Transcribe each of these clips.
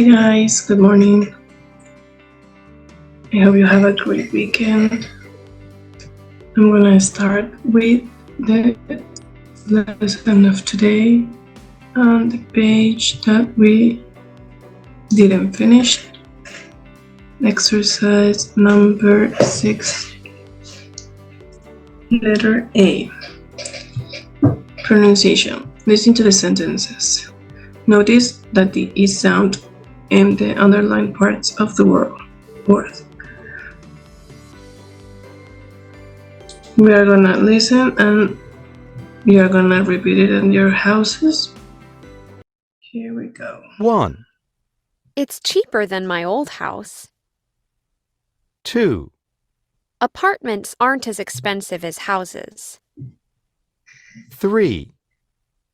guys, good morning. I hope you have a great weekend. I'm gonna start with the lesson of today on the page that we didn't finish. Exercise number 6, letter A. Pronunciation. Listen to the sentences. Notice that the E sound in the underlined parts of the word. We are gonna listen and we are gonna repeat it in your houses. Here we go. 1, It's cheaper than my old house. 2, Apartments aren't as expensive as houses. 3,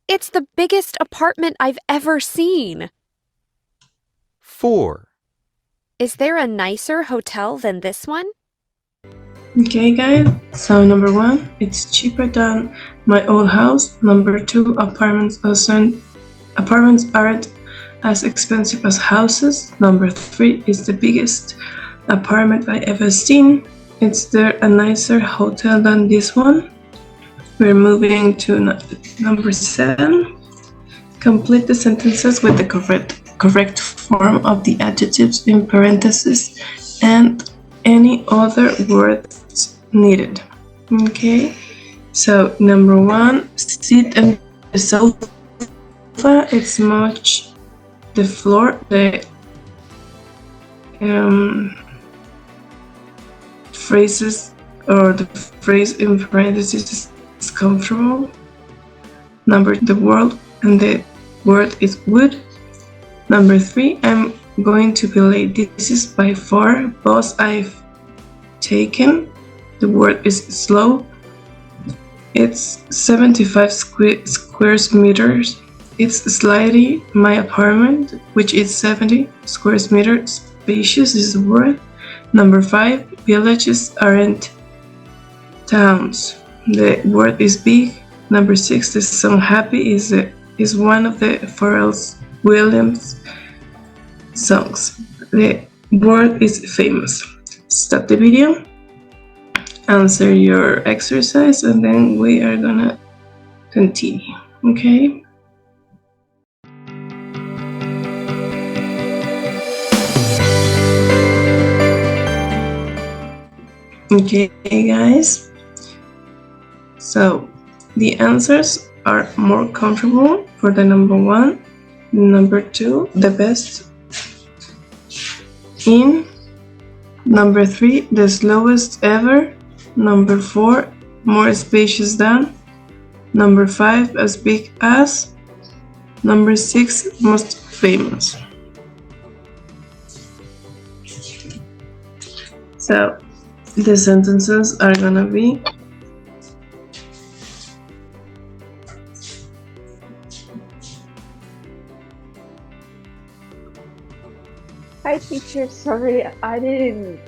It's the biggest apartment I've ever seen. 4, Is there a nicer hotel than this one? Okay, guys. So number 1, it's cheaper than my old house. Number 2, apartments aren't as expensive as houses. Number 3 is the biggest apartment I ever seen. Is there a nicer hotel than this one? We're moving to number 7. Complete the sentences with the correct form of the adjectives in parentheses and any other words needed. Okay, so number 1, sit on the sofa. It's much the floor. The phrases or the phrase in parentheses is comfortable. Number 2, the world and the word is wood. Number 3, I'm going to be late. This is by far bus I've taken. The word is slow. It's 75 square meters. It's slightly my apartment, which is 70 square meters. Spacious is the word. Number 5, villages aren't towns. The word is big. Number 6, the song Happy is one of the Pharrell Williams songs. The word is famous. Stop the video, answer your exercise, and then we are gonna continue. Okay? Okay, guys. So the answers are more comfortable for the number 1. Number 2, the best in. Number 3, the slowest ever. Number 4, more spacious than. Number 5, as big as. Number 6, most famous. So the sentences are gonna be Hi teacher, sorry, I didn't,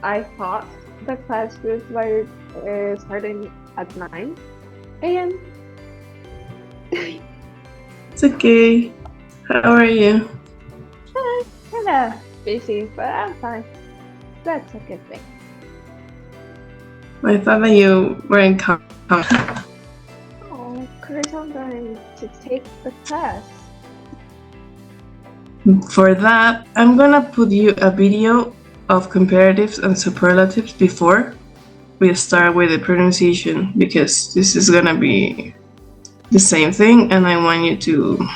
I thought the class was starting at 9 a.m. It's okay. How are you? Kinda busy, but I'm fine. That's a good thing. I thought that you weren't coming. Oh, cause I'm going to take the class. For that, I'm gonna put you a video of comparatives and superlatives before we start with the pronunciation, because this is gonna be the same thing and I want you to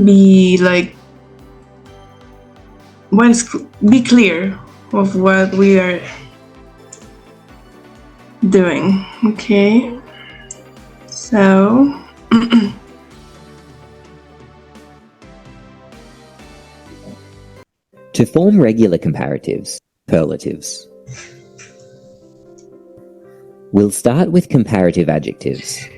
be be clear of what we are doing. Okay, so To form regular comparatives, superlatives. We'll start with comparative adjectives.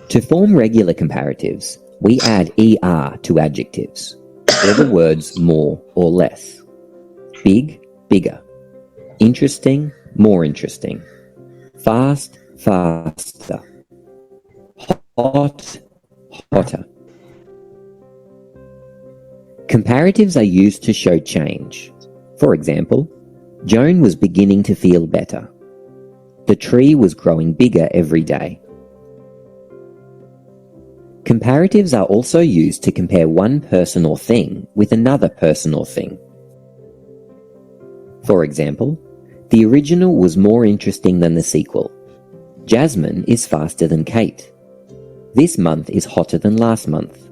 To form regular comparatives, we add ER to adjectives, or the words more or less. Big, bigger. Interesting, more interesting. Fast, faster. Hot, hotter. Comparatives are used to show change. For example, Joan was beginning to feel better. The tree was growing bigger every day. Comparatives are also used to compare one person or thing with another person or thing. For example, the original was more interesting than the sequel. Jasmine is faster than Kate. This month is hotter than last month.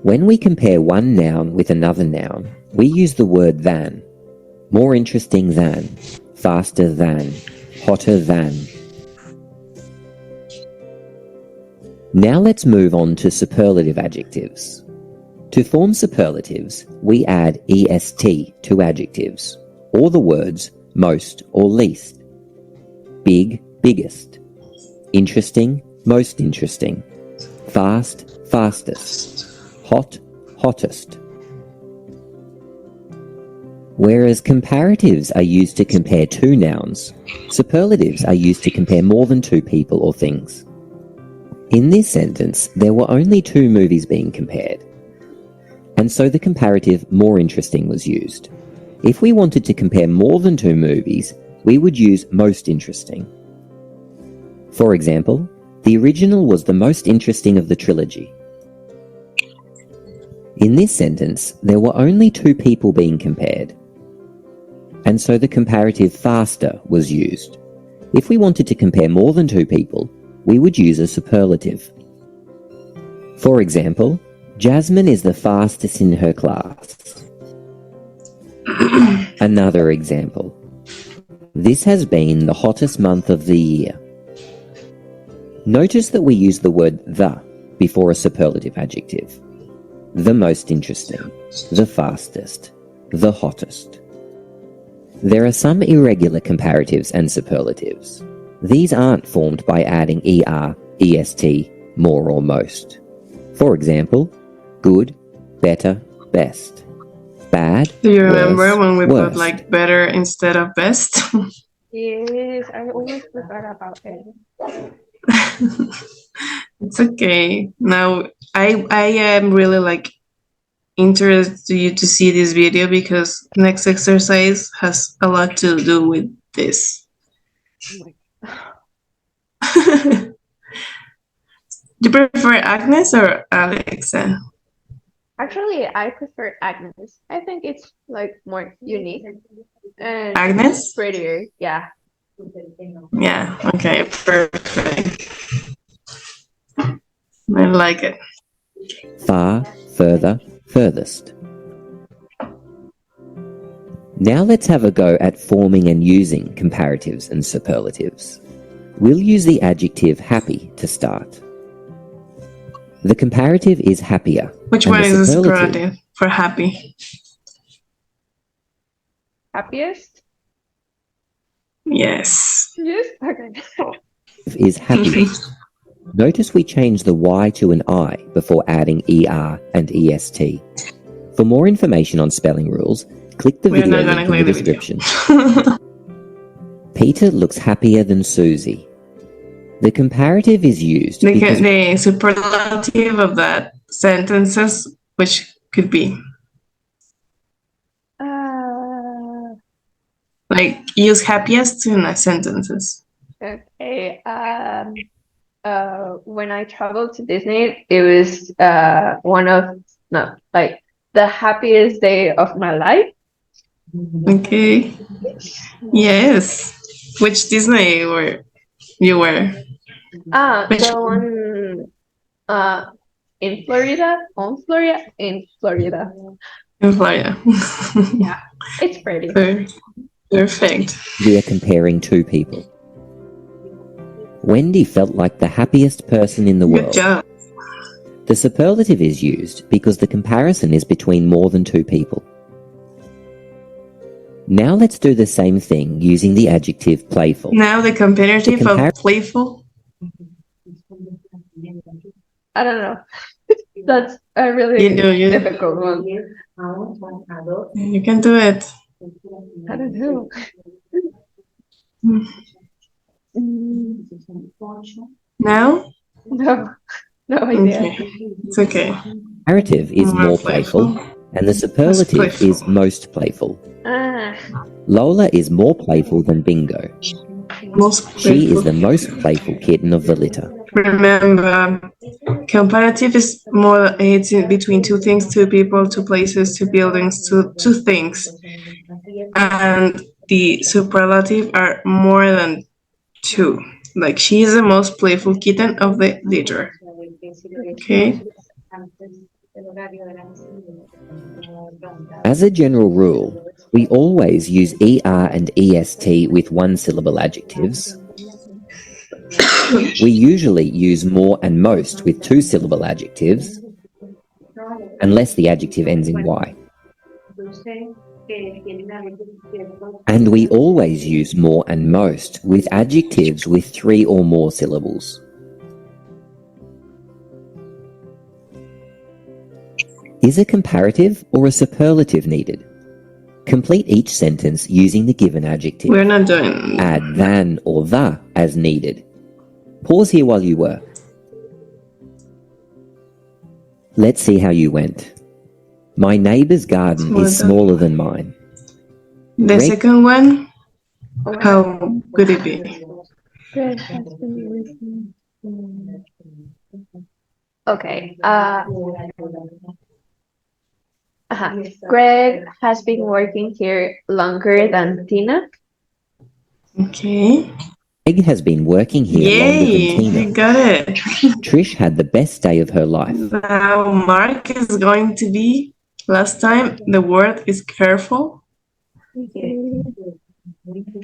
When we compare one noun with another noun, we use the word than. More interesting than, faster than, hotter than. Now let's move on to superlative adjectives. To form superlatives, we add est to adjectives, or the words most or least. Big, biggest. Interesting, most interesting. Fast, fastest. Hot, hottest. Whereas comparatives are used to compare two nouns, superlatives are used to compare more than two people or things. In this sentence, there were only two movies being compared, and so the comparative more interesting was used. If we wanted to compare more than two movies, we would use most interesting. For example, the original was the most interesting of the trilogy. In this sentence, there were only two people being compared, and so the comparative faster was used. If we wanted to compare more than two people, we would use a superlative. For example, Jasmine is the fastest in her class. Another example. This has been the hottest month of the year. Notice that we use the word the before a superlative adjective. The most interesting, the fastest, the hottest. There are some irregular comparatives and superlatives. These aren't formed by adding er, est, more or most. For example, good, better, best. Bad, Do you remember when we worst. put like better instead of best? Yes, I always forgot about it. It's okay. Now I am really like interested you to see this video because next exercise has a lot to do with this. Do you prefer Agnes or Alexa? Actually, I prefer Agnes. I think it's like more unique and Agnes? prettier. Yeah. Yeah, okay, perfect. I like it. Far, further, furthest. Now let's have a go at forming and using comparatives and superlatives. We'll use the adjective happy to start. The comparative is happier. Which and one is the superlative for happy? Happiest? Yes. Yes. Okay. is happiest. Notice we change the Y to an I before adding ER and EST. For more information on spelling rules, click the We're video not gonna link in the click the description. Peter looks happier than Susie. The comparative is used because The superlative of that sentences, which could be like use happiest in the sentences. Okay. When I traveled to Disney, it was like the happiest day of my life. Okay. Yes. Which Disney were you were? Which The one in Florida, in Florida. in Florida. Yeah, it's pretty. Perfect. we are comparing two people. Wendy felt like the happiest person in the Good world. job. The superlative is used because the comparison is between more than two people. Now let's do the same thing using the adjective playful. Now the comparative of playful. I don't know. That's a really difficult one. You can do it. I don't know. Now? No idea. Okay. It's okay. Comparative is more playful, and the superlative playful. is most playful. Ah, Lola is more playful than Bingo. Most She is playful. the most playful kitten of the litter. Remember, comparative is more, it's in between two things, two people, two places, two buildings, two things. And the superlative are more than two. Like, she is the most playful kitten of the litter. Okay? As a general rule, we always use ER and EST with one-syllable adjectives. We usually use more and most with two-syllable adjectives, unless the adjective ends in Y. And we always use more and most with adjectives with three or more syllables. Is a comparative or a superlative needed? Complete each sentence using the given adjective. We're not doing. Add than or the as needed. Pause here while you work. Let's see how you went. My neighbour's garden is smaller than mine. The second one, how could it be? Okay. Greg has been working here longer than Tina. Okay. Greg has been working here longer than Tina. You got it. Trish had the best day of her life. Now Mark is going to be, last time the word is careful.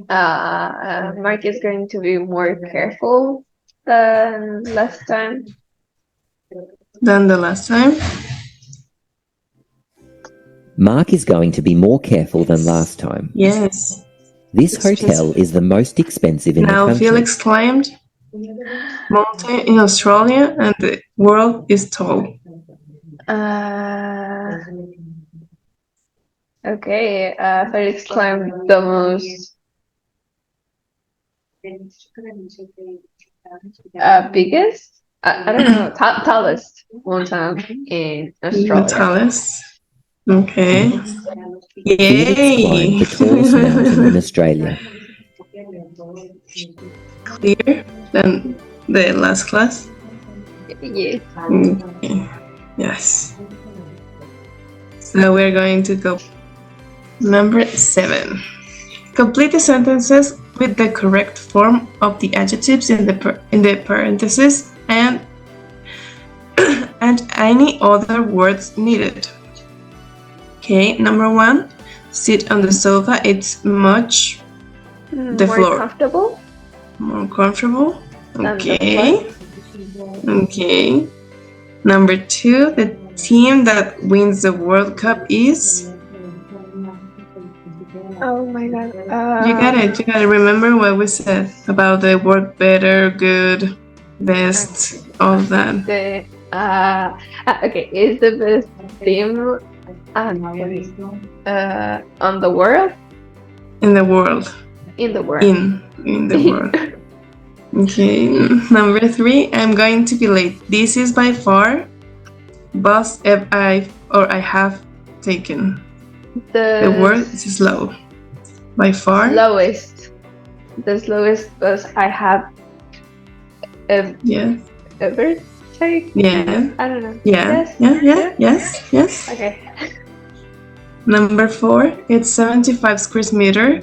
Mark is going to be more careful than last time. Than the last time. Mark is going to be more careful than last time. Yes. This hotel is the most expensive in the Now country. Felix climbed mountain in Australia and the world is tall. Okay, Felix climbed the most biggest? I don't know, tallest mountain in Australia. The tallest. Okay. Felix climbed the tallest mountain in Australia. Clear than the last class? Yes. Okay. Yes. So we're going to go number 7. Complete the sentences with the correct form of the adjectives in the parentheses and any other words needed. Okay, number 1, sit on the sofa. It's much the more floor. Comfortable. More comfortable. Than the Okay. Okay. Number 2, the team that wins the World Cup is. Oh my god. You got it. You got to remember what we said about the word better, good, best, all that. Okay, is the best team on the world? In the world. In the world. In the world. Okay. Number 3, I'm going to be late. This is by far bus I have taken. The word is slow. By far. Slowest. The slowest bus I have ever taken. Yeah. I don't know. Yeah. Yes. Okay. Number 4, it's 75 square meter.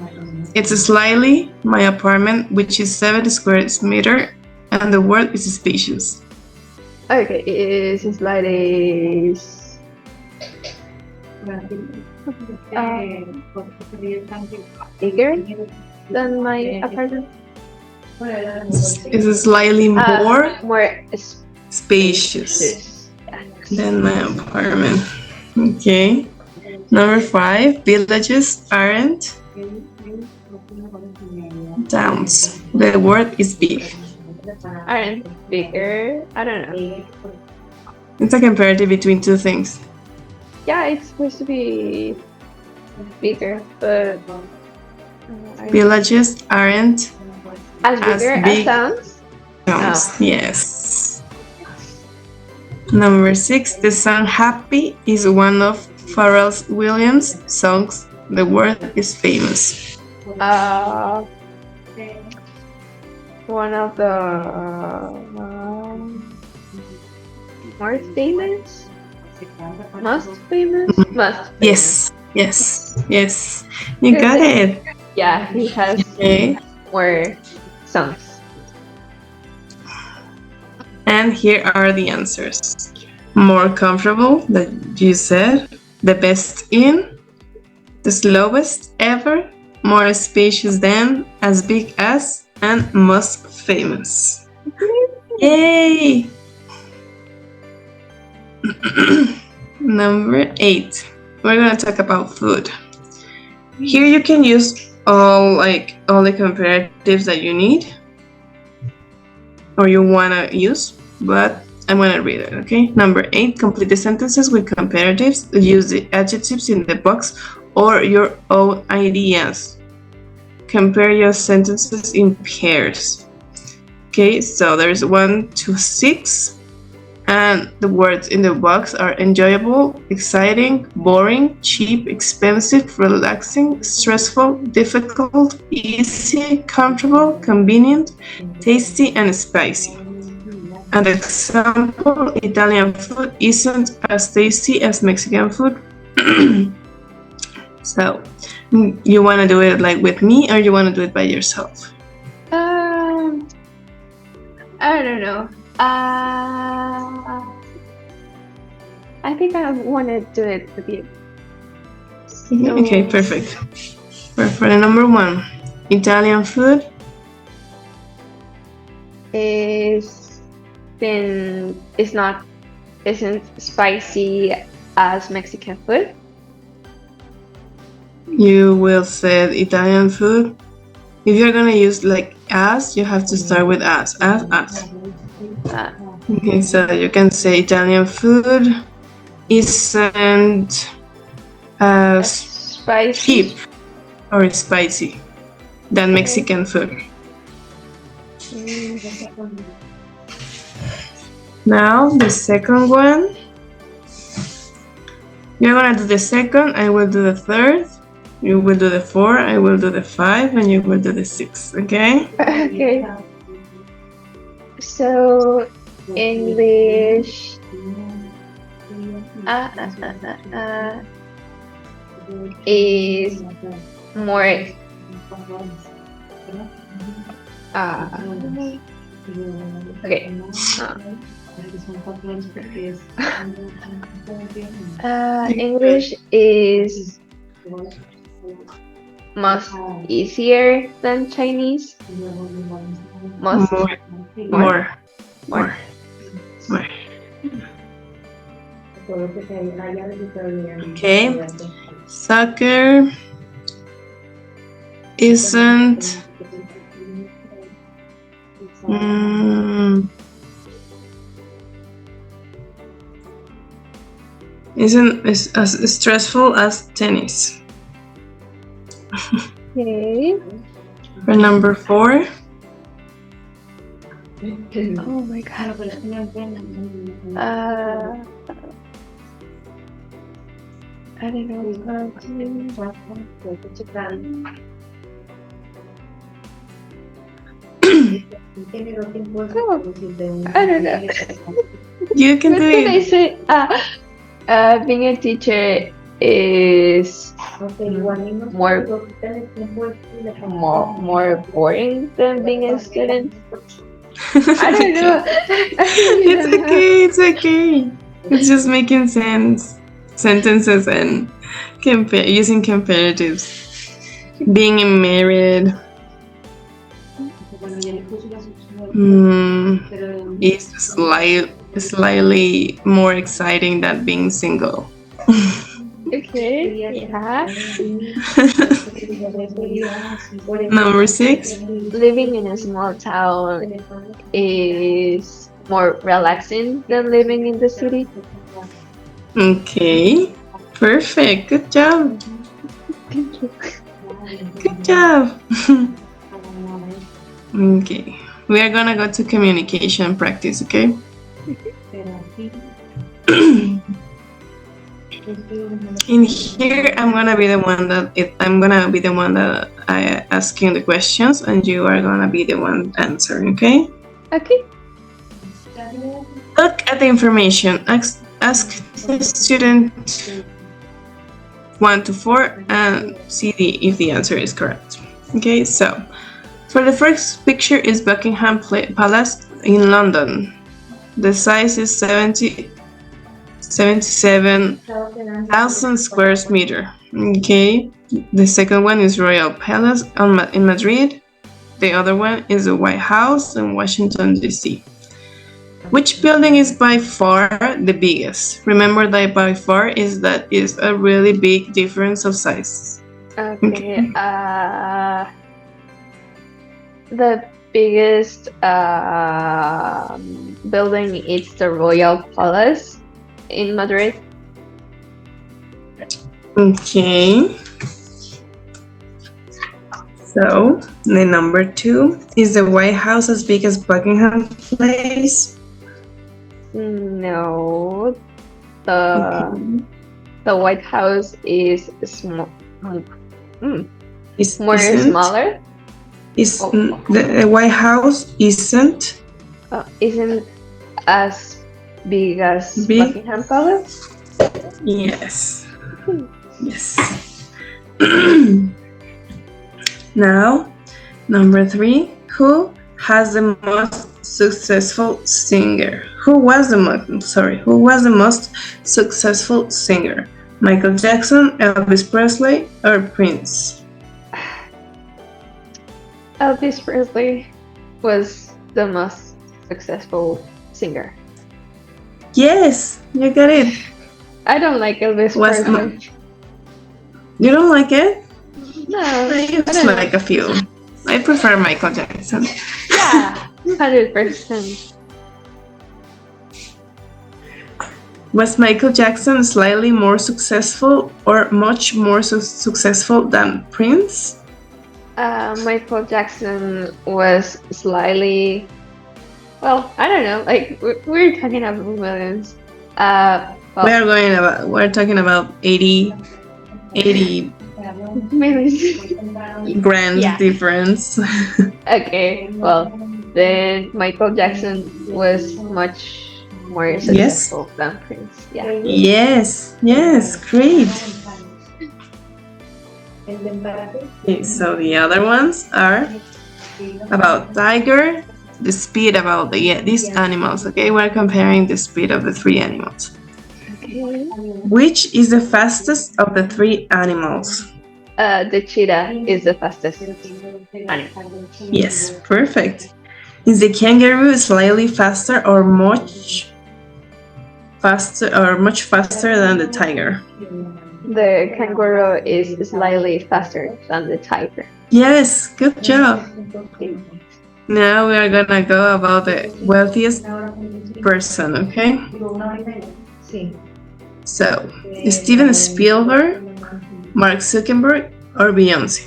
It's slightly my apartment, which is 70 square meter, and the word is spacious. Okay, it's slightly bigger than my apartment. It's slightly more spacious than my apartment. Okay. Number 5, villages aren't towns. The word is big. Aren't bigger? I don't know. It's a comparative between two things. Yeah, it's supposed to be bigger, but villages aren't as bigger as towns. Yes. Number 6, the song Happy is one of Pharrell Williams' songs. The word is famous. One of the more famous? Most famous? Most famous. Yes. You got it. Yeah, he has Okay. more songs. And here are the answers. More comfortable, that you said. The best in. The slowest ever. More spacious than. As big as. And most famous. Yay! Number 8. We're gonna talk about food. Here you can use all the comparatives that you need or you wanna use, but I'm gonna read it, okay? Number 8, complete the sentences with comparatives. Use the adjectives in the box or your own ideas. Compare your sentences in pairs. Okay, so there's 1 to 6. And the words in the box are enjoyable, exciting, boring, cheap, expensive, relaxing, stressful, difficult, easy, comfortable, convenient, tasty, and spicy. An example, Italian food isn't as tasty as Mexican food. So, you want to do it like with me or you want to do it by yourself? I don't know. I think I want to do it with you. So, Okay, perfect. For the number 1, Italian food isn't spicy as Mexican food. You will say Italian food. If you're gonna use like as, you have to start with as. Okay, so you can say Italian food isn't as Spicy. cheap or spicy than Mexican food. Now the second one. You're gonna do the second, I will do the third. You will do the 4, I will do the 5, and you will do the 6, okay? Okay. So English is more okay. English is much easier than Chinese. More. Okay. Soccer isn't as stressful as tennis. Okay. For number 4. Oh my god. I don't know. I don't know. You can What do can I it. say? Being a teacher is more boring than being a student. I don't know. It's okay. It's just making sentences and using comparatives. Being married is slightly more exciting than being single. Okay. Yeah. Number 6. Living in a small town is more relaxing than living in the city. Okay. Perfect. Good job. Thank you. Good job. Okay. We are gonna go to communication practice, okay? In here, I'm gonna be the one that I asking the questions, and you are gonna be the one answering. Okay? Okay. Look at the information. Ask the student 1 to 4 and see if the answer is correct. Okay, so for the first picture is Buckingham Palace in London. The size is 77,000 square meters. Okay, the second one is Royal Palace in Madrid. The other one is the White House in Washington, D.C. Which building is by far the biggest? Remember that by far is a really big difference of size. Okay. The biggest building is the Royal Palace in Madrid. Okay. So the number 2 is the White House as big as Buckingham Palace? No, the White House is small. Smaller. The White House isn't as big as Buckingham Palace? Yes. Yes. Now, number 3. Who has the most successful singer? Who was the most successful singer? Michael Jackson, Elvis Presley, or Prince? Elvis Presley was the most successful singer. Yes, you got it. I don't like Elvis Presley. You don't like it? No, I just like a few. I prefer Michael Jackson. Yeah, 100%. Was Michael Jackson slightly more successful or much more successful than Prince? Michael Jackson was slightly, well, I don't know, like we're talking about millions. We're talking about 80 millions. grand difference. Okay, well, then Michael Jackson was much more successful than Prince. Yeah. Yes, great. Okay, so the other ones are about tiger, the speed about these animals. Okay, we're comparing the speed of the 3 animals. Okay. Which is the fastest of the 3 animals? The cheetah is the fastest animal. Yes, perfect. Is the kangaroo slightly faster or much faster than the tiger? The kangaroo is slightly faster than the tiger. Yes, good job. Now we are gonna go about the wealthiest person, okay? So, Steven Spielberg, Mark Zuckerberg, or Beyonce?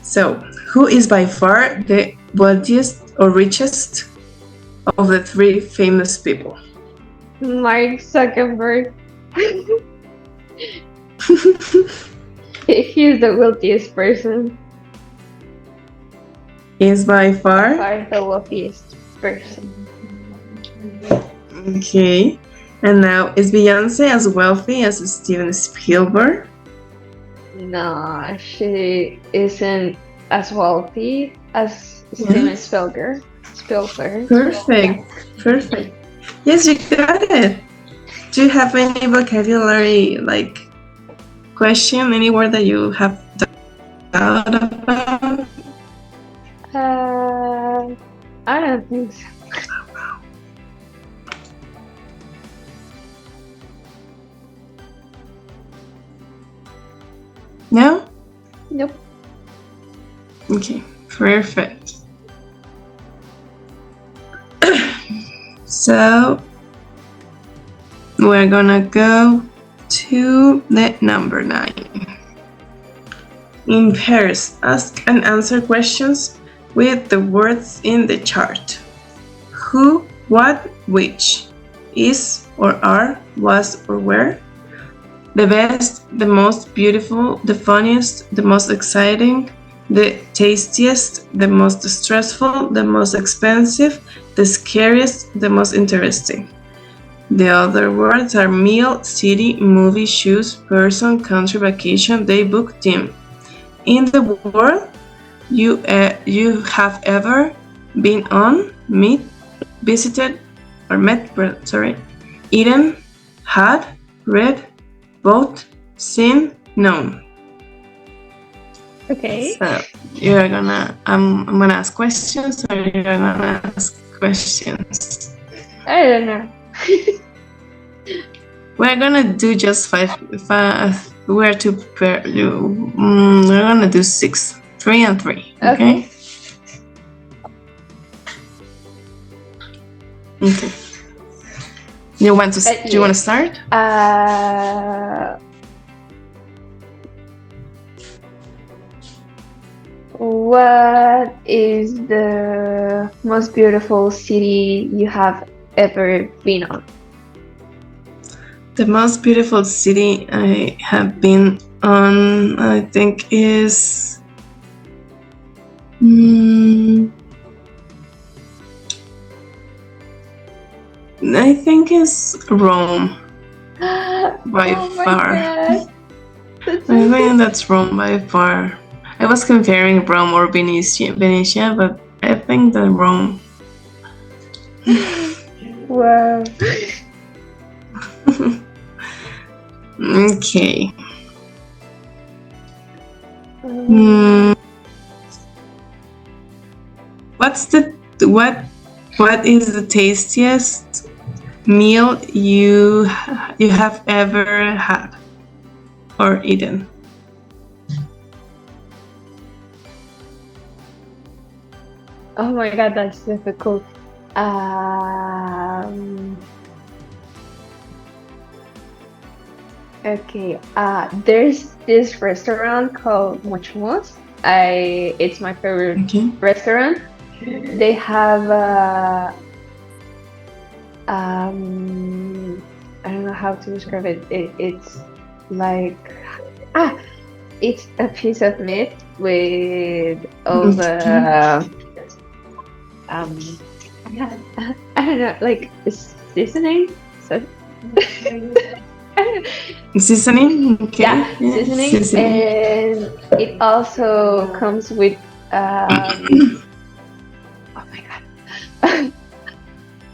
So, who is by far the wealthiest or richest of the 3 famous people? Mark Zuckerberg. He's the wealthiest person. Is by far the wealthiest person. Okay. And now, is Beyonce as wealthy as Steven Spielberg? No, she isn't as wealthy as Steven Spielberg. Perfect. Yes, you got it. Do you have any vocabulary question? Any word that you have doubt about? I don't think so. No? Nope. Okay, perfect. So we're gonna go to the number 9. In pairs, ask and answer questions with the words in the chart. Who, what, which, is, or are, was or were. The best, the most beautiful, the funniest, the most exciting, the tastiest, the most stressful, the most expensive, the scariest, the most interesting. The other words are meal, city, movie, shoes, person, country, vacation, day, book, team. In the world you have ever been on, meet, visited, or met, eaten, had, read, bought, seen, known. Okay. So I'm gonna ask questions, or you're gonna ask questions. I don't know. We're gonna do just five. Where to prepare you? We're gonna do 6, 3 and 3. Okay. Okay. You want to? Do you want to start? What is the most beautiful city you have ever been on? The most beautiful city I have been on, I think, is I think is Rome by far. God. That's I think that's Rome by far. I was comparing Rome or Venetia, but I think that Rome. Wow. Okay. What is the tastiest meal you have ever had or eaten? Oh my God, that's difficult. Okay. There's this restaurant called Muchmos. It's my favorite restaurant. They have I don't know how to describe it. It's like it's a piece of meat with all the I don't know, like seasoning. So seasoning. Okay. Yeah, seasoning. And it also comes with oh my God.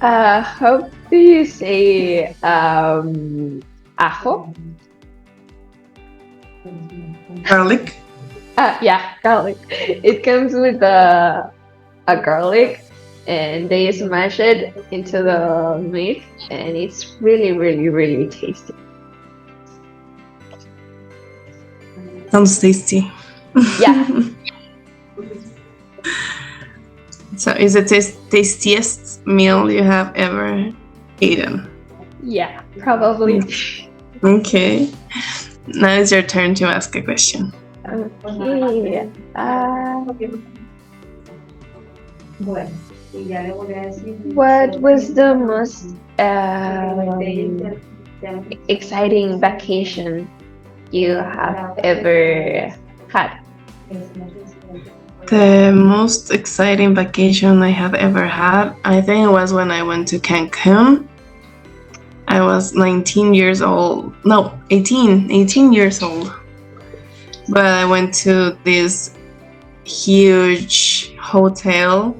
How do you say ajo? Garlic. Yeah, garlic. It comes with a garlic, and they smash it into the meat, and it's really, really, really tasty. Sounds tasty. Yeah. So, is it the tastiest meal you have ever eaten? Yeah, probably. Okay. Now it's your turn to ask a question. Okay. What was the most exciting vacation you have ever had? The most exciting vacation I have ever had, I think it was when I went to Cancun. I was 19 years old. No, 18 years old. But I went to this huge hotel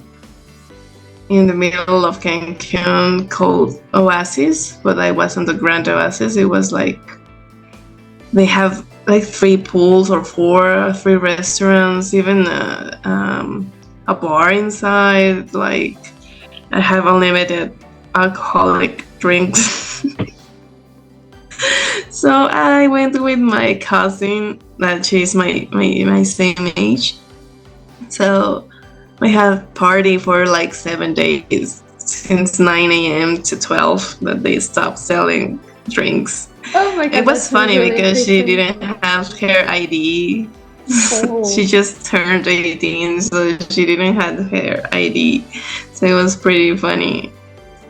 in the middle of Cancun called Oasis, but I wasn't the Grand Oasis. It was like they have like 3 pools or 4, 3 restaurants, even a bar inside. Like I have unlimited alcoholic drinks. So I went with my cousin, that she's my same age. So we had a party for like 7 days, since 9 a.m. to 12 that they stopped selling drinks. Oh my God! It was funny really because she interesting. didn't have her ID. Oh. She just turned 18, so she didn't have her ID. So it was pretty funny.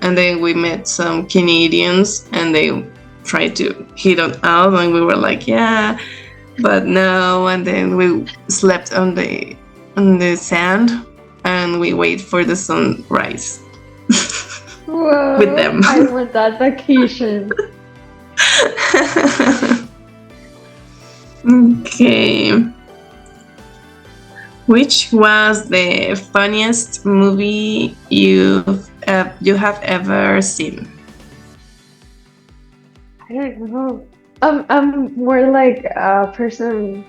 and then we met some Canadians, and they tried to hit on us, and we were like, yeah, but no. And then we slept on the sand, and we wait for the sunrise. Whoa, With them. I want that vacation. Okay. Which was the funniest movie you have ever seen? I don't know. I'm more like a person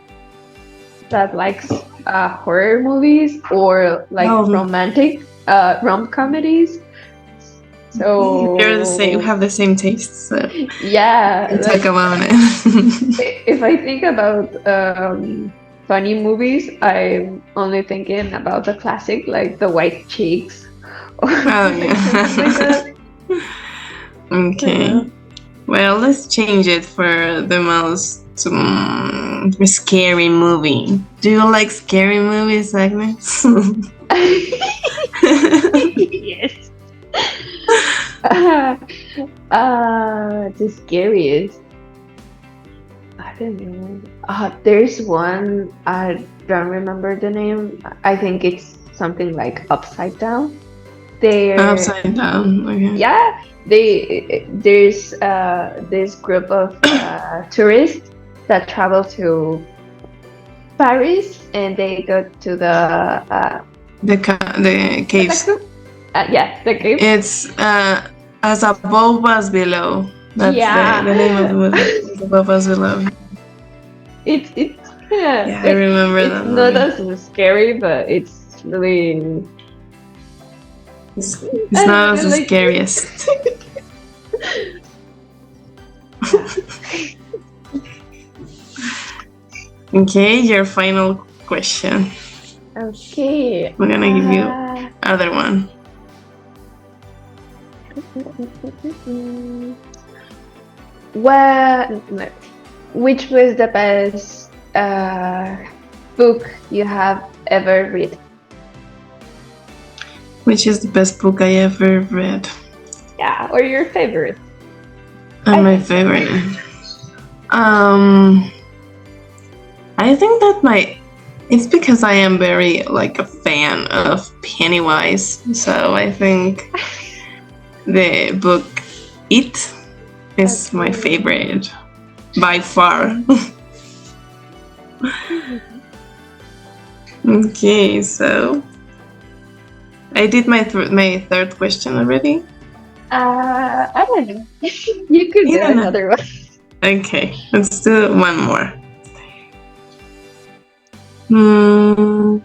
that likes horror movies or like Oh. romantic rom-comedies. So You're the same. We have the same tastes. So yeah, we like, talk about it. if I think about funny movies, I'm only thinking about the classic, like The White Chicks or Oh, like something like that. Okay. Well, let's change it for the most scary movie. Do you like scary movies, Agnes? Yes. The scariest. I don't know. There's one, I don't remember the name. I think it's something like Upside Down. They're Upside down. Okay. yeah, there's this group of tourists that travel to Paris, and they go to the The caves. yeah, the cave. It's as above as below. That's Yeah. the name of the movie. As above as below. It's Yeah, I remember it's that not movie. as scary, but it's really It's not as the like scariest. Okay, your final question. Okay. We're gonna give you other one. Which was the best book you have ever read? Which is the best book I ever read? Yeah, or your favorite? And my favorite. I think that it's because I am very like a fan of Pennywise, so I think the book It is my favorite by far. Okay, so I did my third question already. I don't know. You could do Yeah. another one. Okay, let's do one more. Hmm.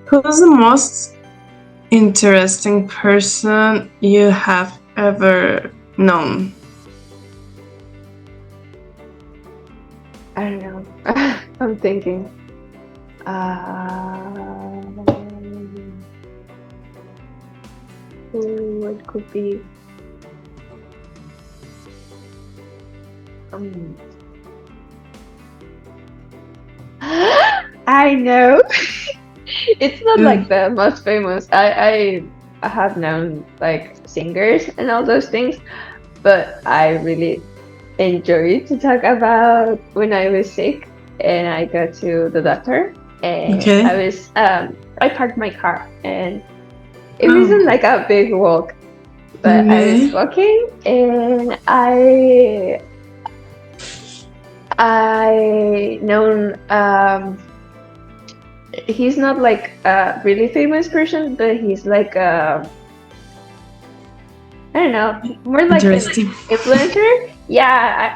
Who's the most interesting person you have ever known? I don't know. I'm thinking. What could be? I know. It's not like the most famous. I have known like singers and all those things, but I really enjoyed to talk about when I was sick and I got to the doctor and Okay. I parked my car and it wasn't like a big walk, but I was walking and I known he's not like a really famous person, but he's like I don't know, more like an influencer. Yeah,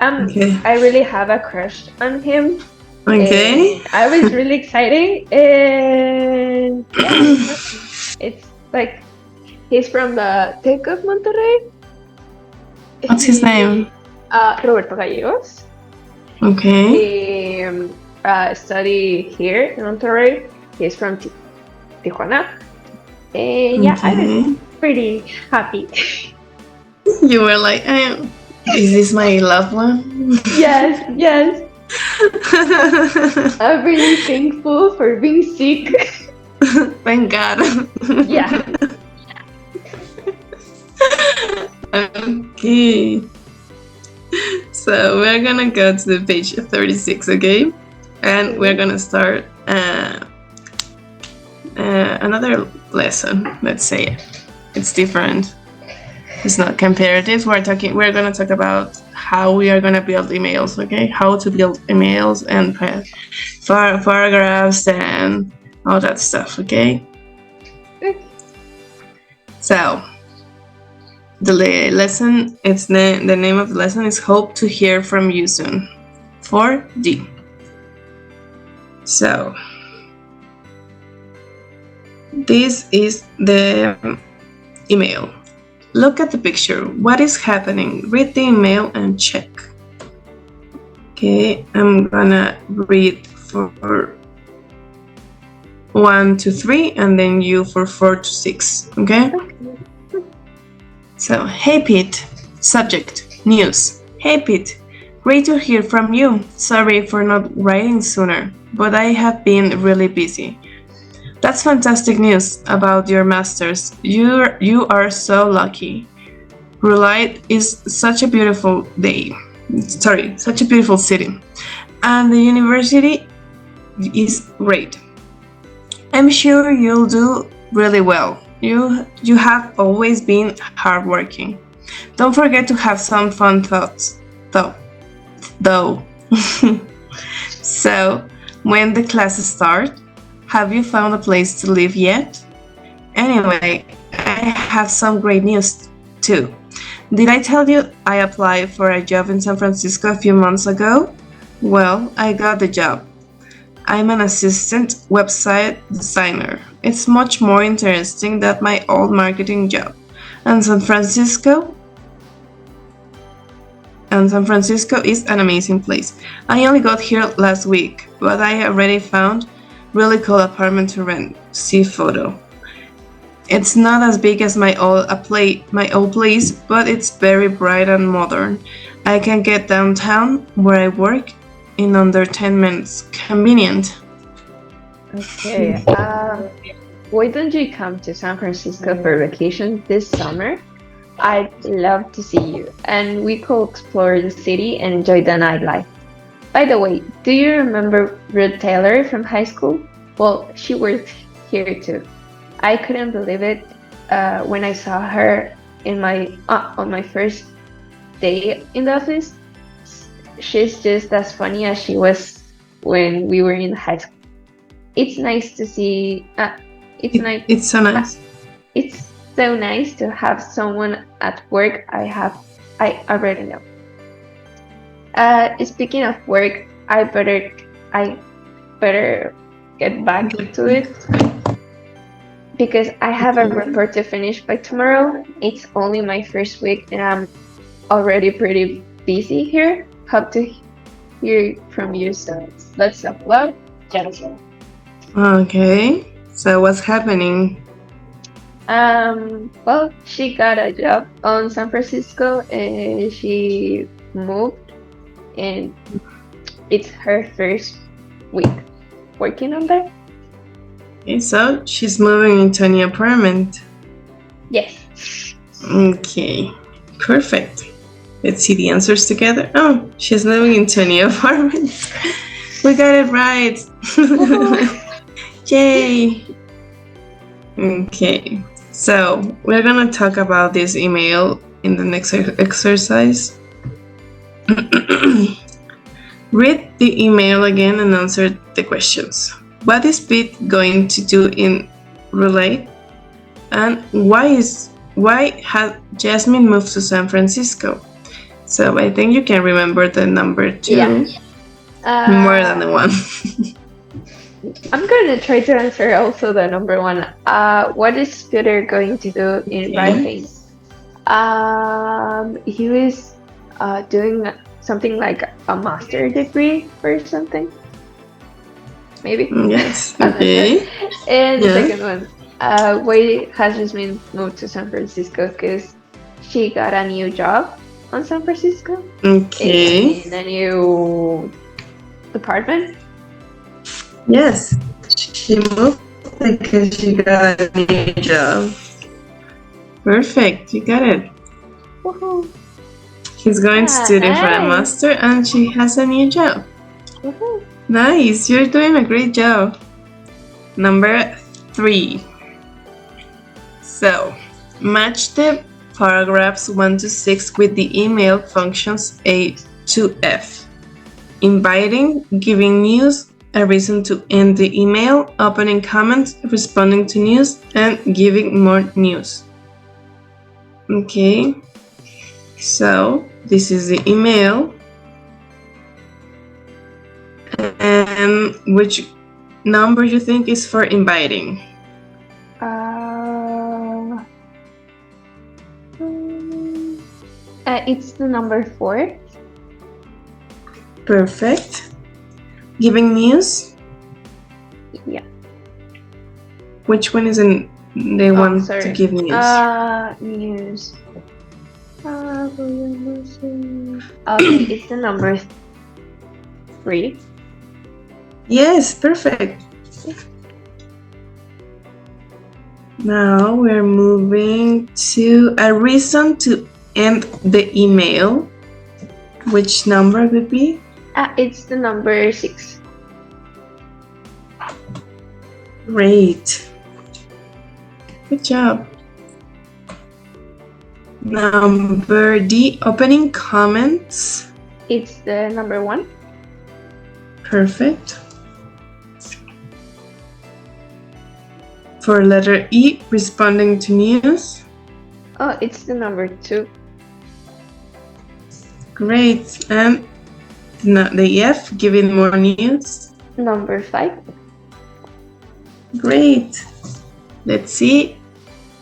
I really have a crush on him. Okay. And I was really excited, and yeah, it's like he's from the Tech of Monterrey. What's his name? Roberto Gallegos. Okay. He study here in Monterrey. He's from Tijuana, and yeah, I was pretty happy. You were like, is this my loved one? Yes. I'm really thankful for being sick. Thank God. Yeah. Okay. So we're gonna go to the page 36, okay? And we're gonna start another lesson. Let's say it's different. It's not comparative. We're gonna talk about how we are gonna build emails, okay? How to build emails and paragraphs and all that stuff, okay? So the lesson, it's the name of the lesson is Hope to Hear from You Soon. 4D. So this is the email. Look at the picture. What is happening? Read the email and check. Okay, I'm gonna read for 1 to 3 and then you for 4 to 6. Okay? So, hey Pete. Subject, news. Hey Pete. Great to hear from you. Sorry for not writing sooner, but I have been really busy. That's fantastic news about your masters. You are so lucky. Raleigh is such a beautiful such a beautiful city. And the university is great. I'm sure you'll do really well. You have always been hardworking. Don't forget to have some fun thoughts, though. So, when the classes start, have you found a place to live yet? Anyway, I have some great news too. Did I tell you I applied for a job in San Francisco a few months ago? Well, I got the job. I'm an assistant website designer. It's much more interesting than my old marketing job. And San Francisco is an amazing place. I only got here last week, but I already found really cool apartment to rent. See photo. It's not as big as my old place, but it's very bright and modern. I can get downtown where I work in under 10 minutes. Convenient. Okay. Why don't you come to San Francisco for vacation this summer? I'd love to see you, and we could explore the city and enjoy the nightlife. By the way, do you remember Ruth Taylor from high school? Well, she worked here too. I couldn't believe it when I saw her in on my first day in the office. She's just as funny as she was when we were in high school. It's nice to see. It's so nice. It's so nice to have someone at work I already know. Speaking of work, I better get back to it because I have a report to finish by tomorrow. It's only my first week and I'm already pretty busy here. Hope to hear from you soon. Let's upload. Jennifer. Okay. So what's happening? Well, she got a job on San Francisco and she moved and it's her first week working on there. Okay, so she's moving into a new apartment. Yes. Okay, perfect. Let's see the answers together. Oh, she's moving into a new apartment. We got it right. Yay. Okay, so we're gonna talk about this email in the next exercise. Read the email again and answer the questions. What is Pete going to do in Raleigh? And why has Jasmine moved to San Francisco? So I think you can remember the number 2 more than the 1. I'm going to try to answer also the number 1. What is Peter going to do in Raleigh? He was doing something like a master degree or something. Maybe. Yes. Okay. And the second one, why has Jasmine moved to San Francisco? Because she got a new job on San Francisco. Okay. In a new department? Yes, she moved because she got a new job. Perfect, you got it. Woohoo! She's going to study for a Nice. master and she has a new job. Woohoo! Nice, you're doing a great job. Number 3. So, match the paragraphs 1 to 6 with the email functions A to F. Inviting, giving news, a reason to end the email, opening comments, responding to news, and giving more news. Okay, so this is the email. And which number you think is for inviting? It's the number 4. Perfect. Giving news? Yeah. Which one is in they want sorry. to give news? News. Okay, it's the number 3. Yes, perfect. Now we're moving to a reason to end the email. Which number would be? It's the number 6. Great. Good job. Number D, opening comments. It's the number 1. Perfect. For letter E, responding to news. Oh, it's the number 2. Great. And the F, giving more news. Number 5. Great. Let's see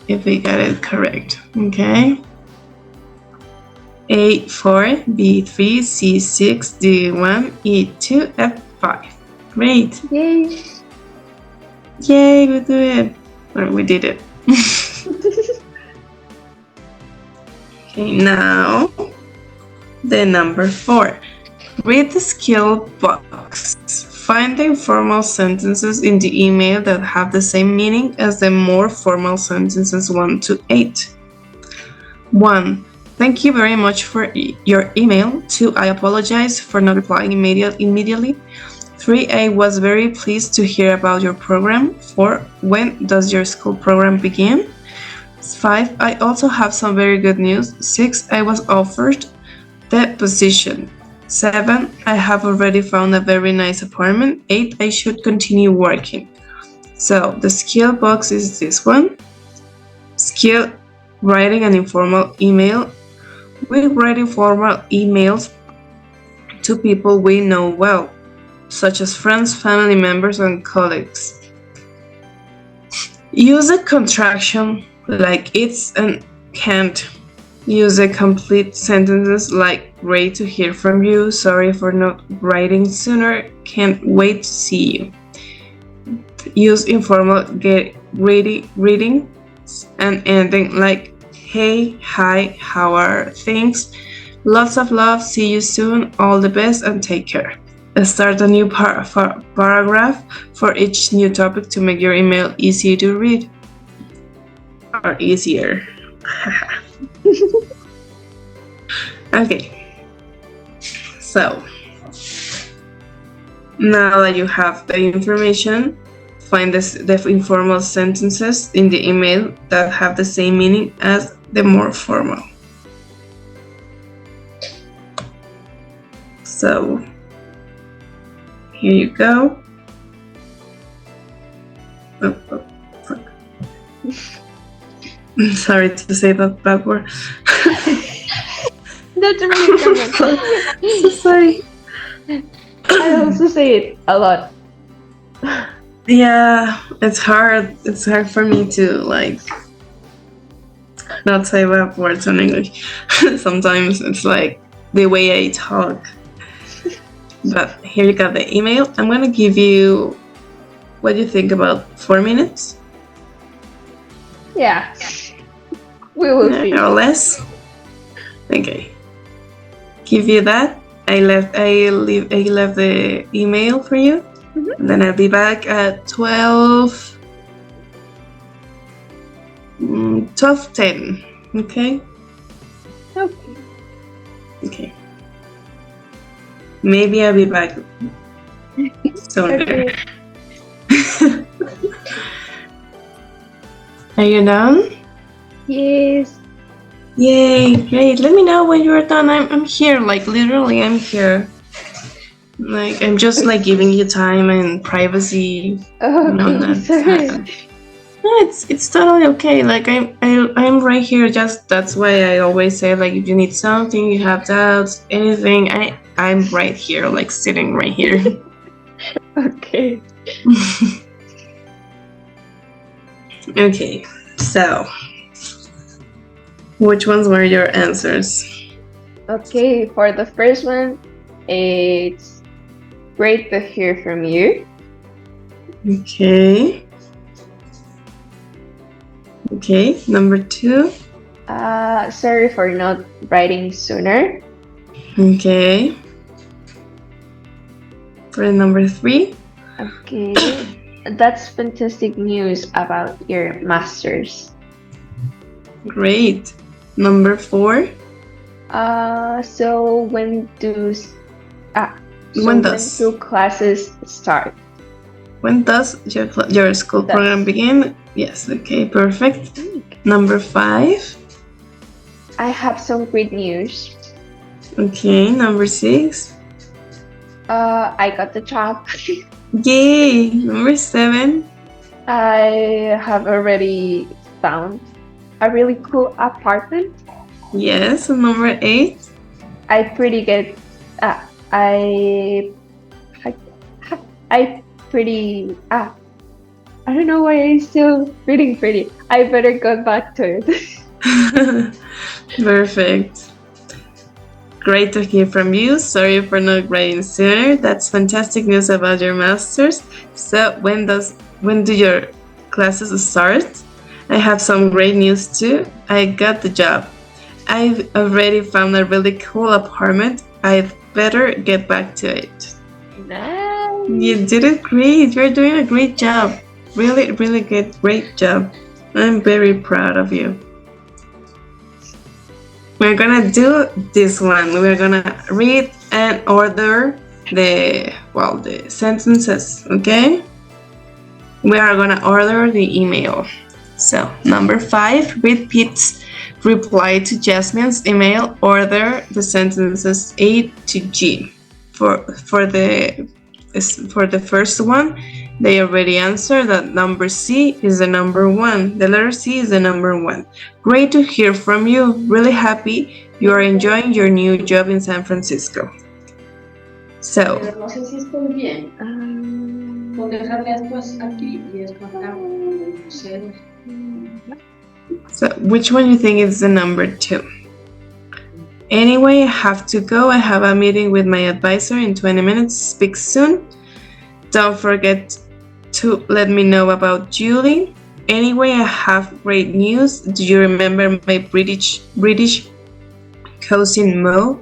if we got it correct. Okay. A4, B3, C6, D1, E2, F5. Great. Yay! Yay, we do it. Or we did it. Okay, now the number 4. Read the skill box. Find the informal sentences in the email that have the same meaning as the more formal sentences 1 to 8. 1. Thank you very much for your email. 2. I apologize for not replying immediately. 3. I was very pleased to hear about your program. 4. When does your school program begin? 5. I also have some very good news. 6. I was offered the position. 7. I have already found a very nice apartment. 8. I should continue working. So the skill box is this one. Skill writing an informal email. We write informal emails to people we know well, such as friends, family members, and colleagues. Use a contraction like it's and can't. Use a complete sentences like great to hear from you, sorry for not writing sooner, can't wait to see you. Use informal greeting and ending like hey, hi, how are things? Lots of love, see you soon, all the best, and take care. Start a new paragraph for each new topic to make your email easy to read. Or easier. Okay. So, now that you have the information, find the informal sentences in the email that have the same meaning as the more formal. So, here you go. Oh, fuck. I'm sorry to say that bad word. That's really common. So sorry. I also say it a lot. Yeah, it's hard. It's hard for me to not say bad words in English. Sometimes it's like the way I talk. But here you got the email. I'm gonna give you, what do you think, about 4 minutes? Yeah. We will see. Or less? Okay. Give you that, left the email for you. Mhm. And then I'll be back at 12:10. Okay. Okay. Okay. Maybe I'll be back sooner. Okay. Are you done? Yes. Yay! Great. Let me know when you're done. I'm here. Like literally, I'm here. Like I'm just like giving you time and privacy. Okay, That sorry. time. No, it's totally okay. Like I'm right here. Just that's why I always say like if you need something, you have doubts, anything, I'm right here, like sitting right here. Okay. Okay, so which ones were your answers? Okay, for the first one, it's great to hear from you. Okay. Okay, number 2. Sorry for not writing sooner. Okay. For number 3. Okay, that's fantastic news about your masters. Great. Number 4. So when do When does classes start? your school Does. program begin? Yes. Okay. Perfect. Number 5. I have some great news. Okay. Number 6. I got the job. Yay. Number 7. I have already found a really cool apartment. Yes. And number 8. I pretty get. I pretty. I don't know why I'm still reading pretty. I better go back to it. Perfect. Great to hear from you. Sorry for not writing sooner. That's fantastic news about your masters. So when do your classes start? I have some great news too. I got the job. I've already found a really cool apartment. I'd better get back to it. Nice. You did it great. You're doing a great job. Really, really good. Great job. I'm very proud of you. We're gonna do this one. We're gonna read and order the sentences, okay? We are gonna order the email. So, number 5, read Pete's reply to Jasmine's email. Order the sentences A to G. For the first one, they already answered that number C is the number 1. The letter C is the number 1. Great to hear from you. Really happy you are enjoying your new job in San Francisco. So, No sé si estoy bien. Porque dejarle después aquí y después acá. so which one you think is the number 2? Anyway, I have to go. I have a meeting with my advisor in 20 minutes. Speak soon. Don't forget to let me know about Julie. Anyway, I have great news. Do you remember my British cousin Mo?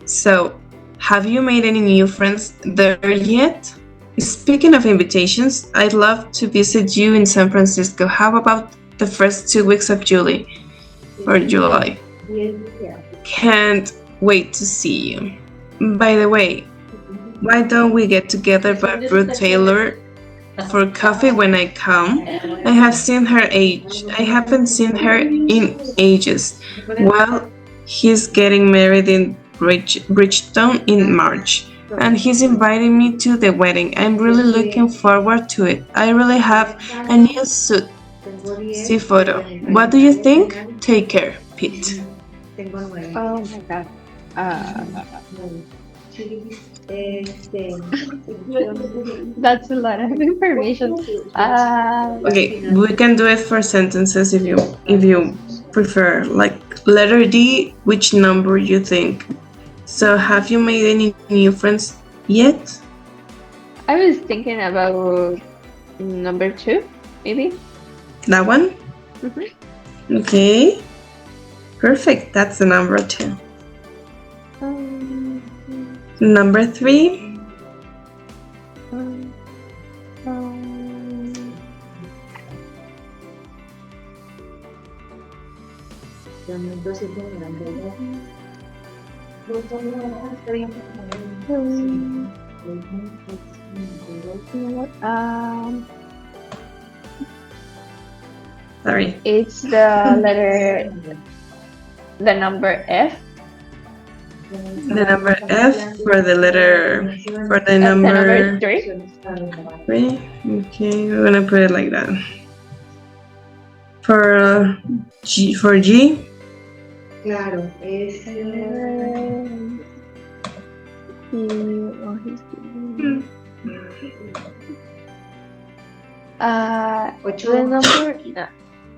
So, have you made any new friends there yet? Speaking of invitations, I'd love to visit you in San Francisco. How about the first 2 weeks of July? Can't wait to see you. By the way, why don't we get together by Ruth Taylor for coffee when I come? I haven't seen her in ages. Well, he's getting married in Bridgetown in March, and he's inviting me to the wedding. I'm really looking forward to it. I really have a new suit. See photo. What do you think? Take care, Pete. Oh my god. That's a lot of information. Okay, we can do it for sentences if you prefer. Like letter D, which number you think? So have you made any new friends yet? I was thinking about number 2, maybe. That one? Mhm. Okay. Perfect. That's the number 2. Number 3. Sorry. It's the letter, the number F. The number F for the letter, for the The number number 3. 3. Okay, we're gonna put it like that. For G, Claro, es The number. No,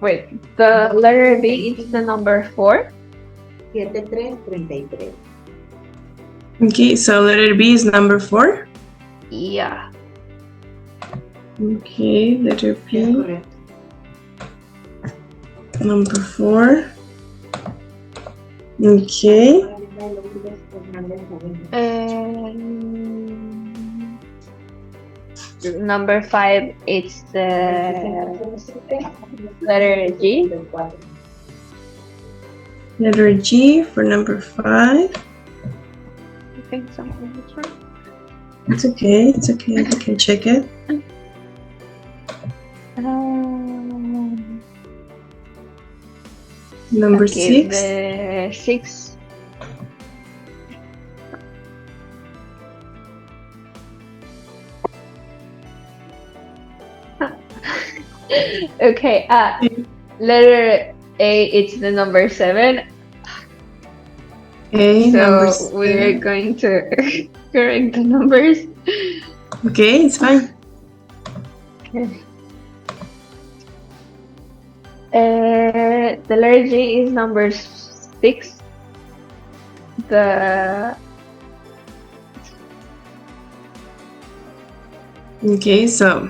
wait. The letter B is the number 4. 7333. Okay, so letter B is number 4. Yeah. Okay, letter Es B, correcto. number 4. Okay, Number 5, it's the letter G. letter G for number 5. I think something is wrong. It's okay, we can check it. Number Okay, 6. the 6. Okay, letter A, it's the number 7. Okay, number So we're 7. going to correct the numbers. Okay, it's fine. The letter G is number 6. The Okay, so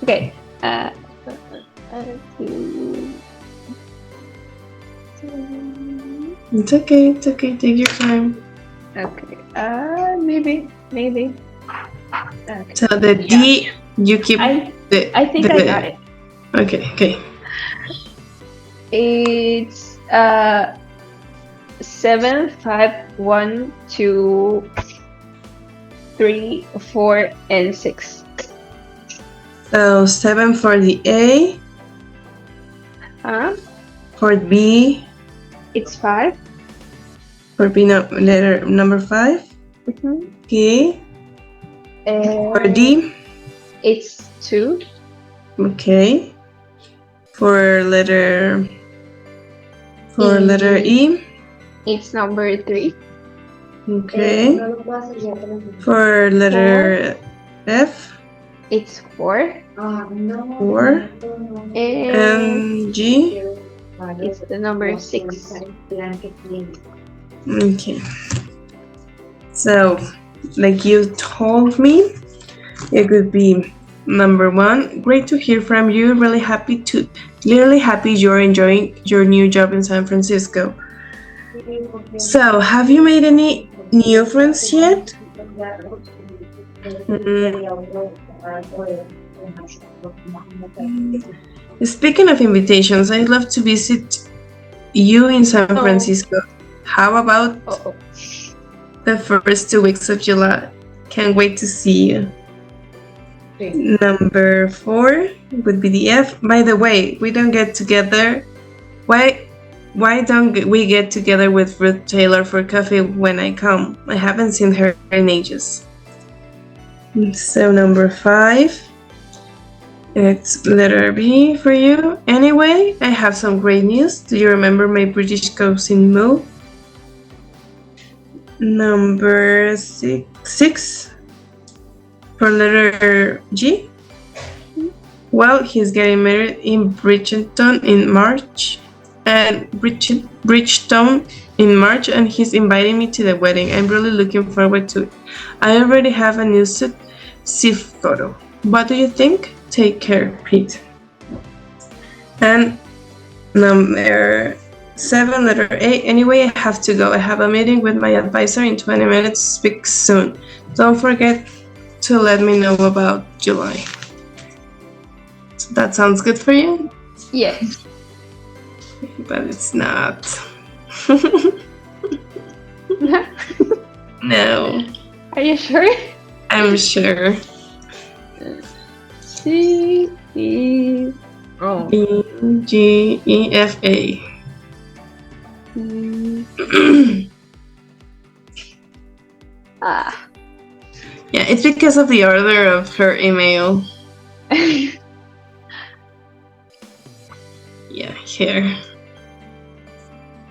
okay. it's okay, take your time. Okay. Maybe. Okay. So the D, you keep I the. think I got it. Okay. It's 7, 5, 1, 2, 3, 4, and 6. So 7 for the A, for B, It's 5. for B letter number 5. Okay. For D, It's 2. okay. For letter E, It's number 3. okay. For letter F, It's 4. 4. And And G, it's the number 6. okay. So, like you told me, it could be number 1. Great to hear from you. Really happy you're enjoying your new job in San Francisco. So, have you made any new friends yet? Speaking of invitations, I'd love to visit you in San Francisco. How about the first 2 weeks of July? Can't wait to see you. Number 4 would be the F. By the way, we don't get together. Why don't we get together with Ruth Taylor for coffee when I come? I haven't seen her in ages. So number 5, it's letter B for you. Anyway, I have some great news. Do you remember my British cousin Mo? Number 6 for letter G. Well, he's getting married in Bridgeton in March, and he's inviting me to the wedding. I'm really looking forward to it. I already have a new suit. See photo. What do you think? Take care, Pete. And number 7, letter A. Anyway, I have to go. I have a meeting with my advisor in 20 minutes. Speak soon. Don't forget to let me know about July. So that sounds good for you? Yes. But it's not. No. Are you sure? I'm sure. C E O BGEFA. Ah. Yeah, it's because of the order of her email. Yeah, here.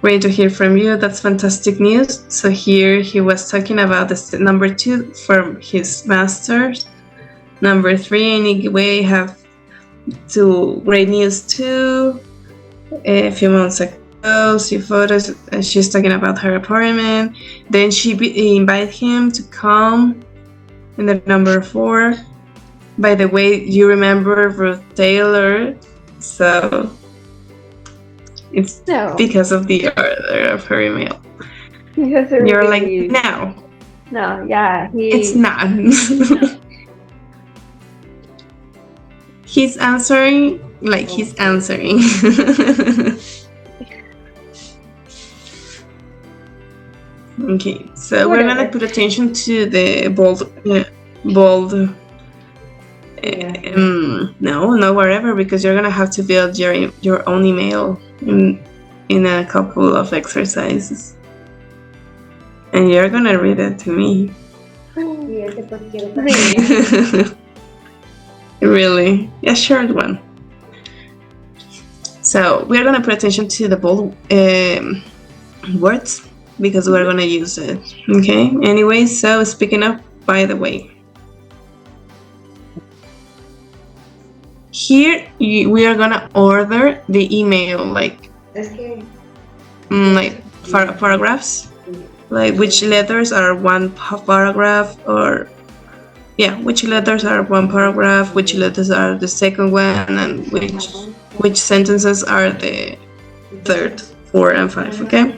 Great to hear from you. That's fantastic news. So here he was talking about the number 2 for his master's. Number 3, anyway, have to great news too. A few months ago, see photos. She's talking about her apartment. Then she invited him to come. And then number 4. By the way, you remember Ruth Taylor, so it's because of the order of her email. You're like, no. No, yeah, It's not. He's answering like he's answering. Okay, so we're gonna put attention to the bold. No, wherever, because you're gonna have to build your own email in a couple of exercises, and you're gonna read it to me. Really, a short one. So we're gonna put attention to the bold words because we're gonna use it. Okay. Anyway, so speaking of, by the way. Here we are gonna order the email like paragraphs, like which letters are one paragraph, or which letters are one paragraph, which letters are the second one, and which sentences are the third, 4, and 5. Okay.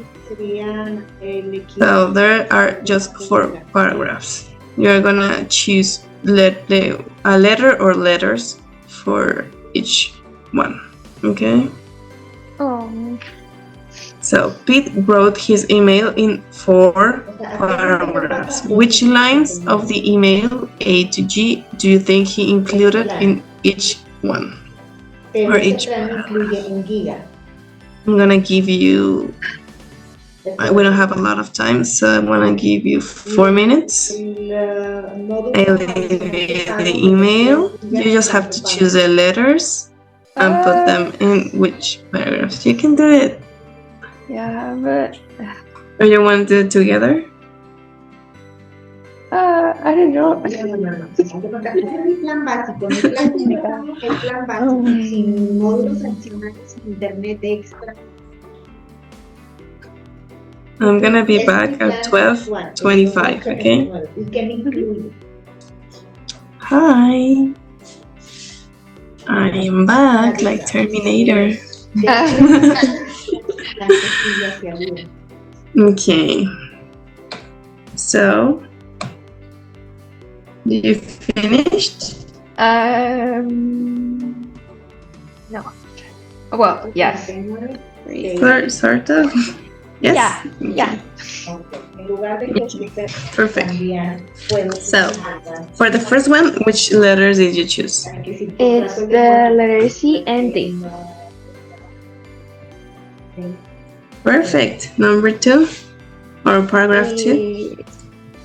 So there are just 4 paragraphs. You're gonna choose a letter or letters for each one. Okay. Oh. So Pete wrote his email in 4 paragraphs. Which lines of the email A to G do you think he included in each one? Or each paragraph? I'm gonna give you. We don't have a lot of time, so I'm gonna give you 4 minutes. I'll leave the email. You just have to choose the letters and put them in which paragraphs. You can do it. Yeah, but Or you want to do it together? I don't know. Sin módulos adicionales, sin internet extra. I'm gonna be back at 12:25, okay? Hi. I am back like Terminator. Okay. So, you finished? No. Well, yes. Sort of. Yes? Yeah. Perfect. So, for the first one, which letters did you choose? It's the letter C and D. Perfect. Number 2, or paragraph 2?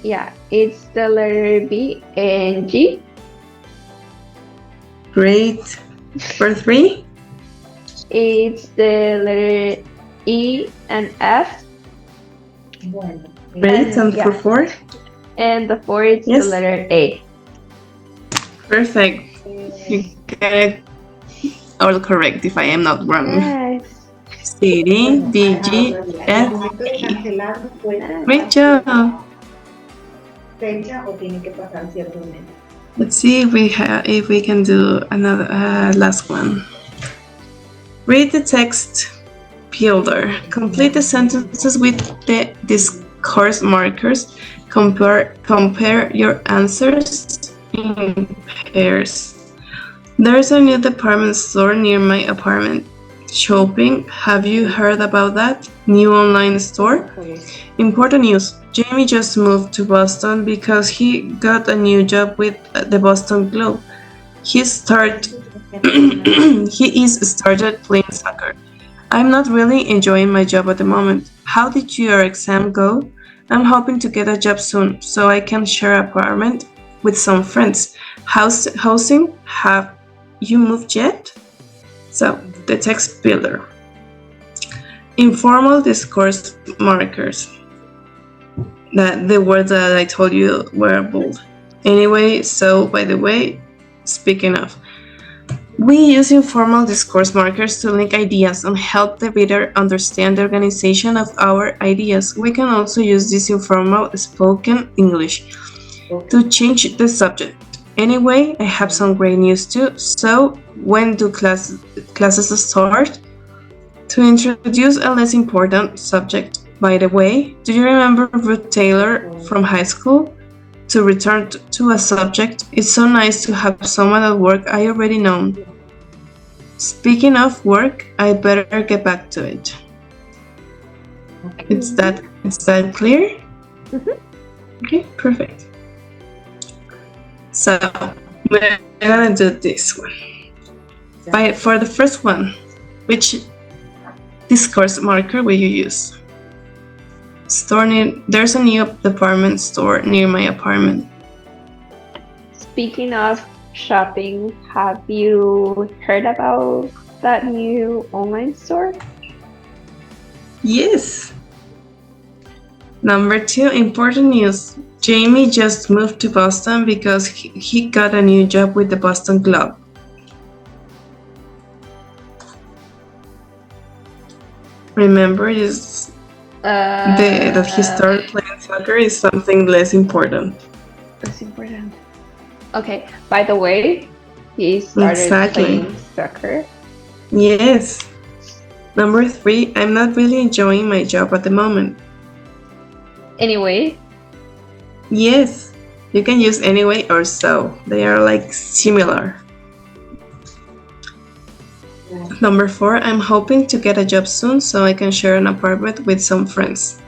Yeah, it's the letter B and G. Great. For 3? It's the letter E and F. Great. And for 4? And the 4 is the letter A. Perfect. You get it all correct if I am not wrong. Yes. C, D, D, G, F, E. Great job. Let's see if we can do another last one. Read the text builder. Complete the sentences with the discourse markers. Compare your answers in pairs. There's a new department store near my apartment. Shopping, have you heard about that? New online store? Important news. Jamie just moved to Boston because he got a new job with the Boston Globe. He is started playing soccer. I'm not really enjoying my job at the moment. How did your exam go? I'm hoping to get a job soon so I can share an apartment with some friends. Housing, have you moved yet? So, the text builder. Informal discourse markers. The words that I told you were bold. Anyway, so by the way, speaking of, we use informal discourse markers to link ideas and help the reader understand the organization of our ideas. We can also use this informal spoken English to change the subject. Anyway, I have some great news too. So, when do classes start? To introduce a less important subject, by the way, do you remember Ruth Taylor from high school? To return to a subject, it's so nice to have someone at work I already know. Speaking of work, I better get back to it. Is that clear? Okay, perfect. So we're gonna do this one. For the first one, which discourse marker will you use? There's a new department store near my apartment. Speaking of shopping, have you heard about that new online store? Yes. Number 2, important news. Jamie just moved to Boston because he got a new job with the Boston Globe. Remember, that he started playing soccer is something less important. That's important. Okay, by the way, he started playing soccer. Yes. Number 3, I'm not really enjoying my job at the moment. Anyway. Yes, you can use anyway or so. They are like similar. Number 4, I'm hoping to get a job soon so I can share an apartment with some friends.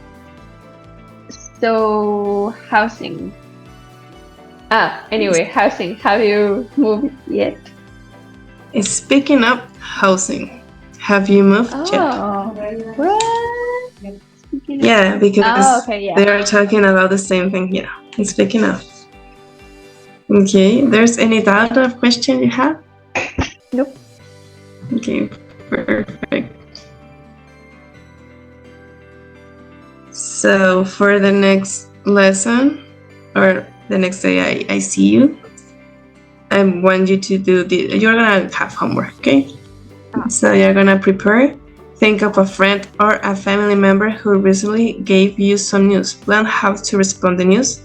So, housing. Anyway, housing. Have you moved yet? Speaking of housing, have you moved yet? What? Yeah, because they are talking about the same thing. Yeah, speaking of. Okay, there's any doubt or question you have? Nope. Okay, perfect. So for the next lesson, or the next day I see you, I want you to do you're gonna have homework, okay? So you're gonna prepare, think of a friend or a family member who recently gave you some news. Plan how to respond to the news,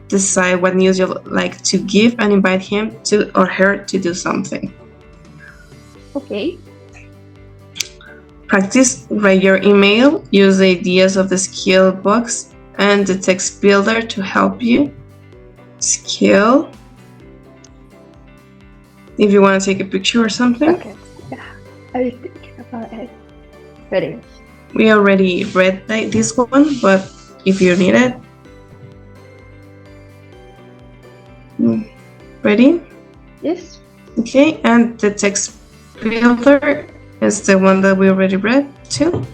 decide what news you'd like to give, and invite him to or her to do something. Okay. Practice, write your email, use the ideas of the skill box and the text builder to help you. Skill. If you want to take a picture or something. Okay. Yeah, I was thinking about it. Ready. We already read this one, but if you need it. Ready? Yes. Okay, and the text builder is the one that we already read too.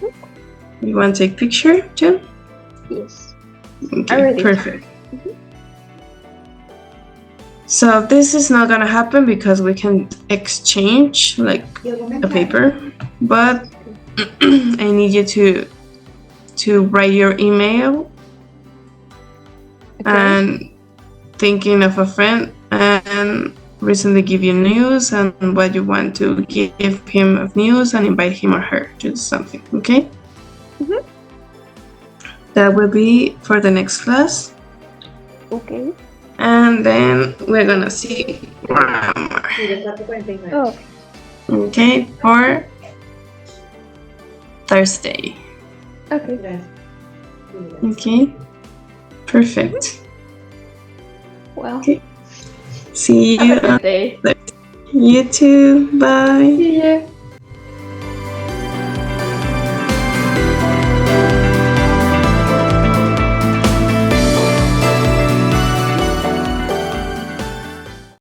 You want to take picture too? Yes. Okay, perfect. So this is not gonna happen because we can exchange like a paper, but I need you to write your email and thinking of a friend and recently give you news and what you want to give him of news and invite him or her to do something, okay? That will be for the next class. Okay. And then we're gonna see grammar. Oh. Okay, for Thursday. Okay. Okay. Perfect. Well, Okay. See have you a good day. You too. Bye. See you.